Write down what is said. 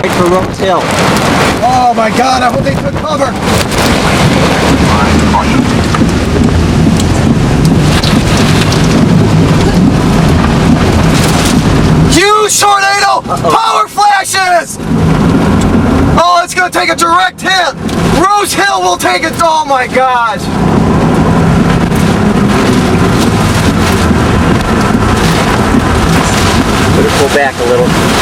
Right for Rose Hill. Oh my God, I hope they took cover. Huge tornado! Power flashes! Oh, it's gonna take a direct hit! Rose Hill will take it! Oh my gosh! Better pull back a little.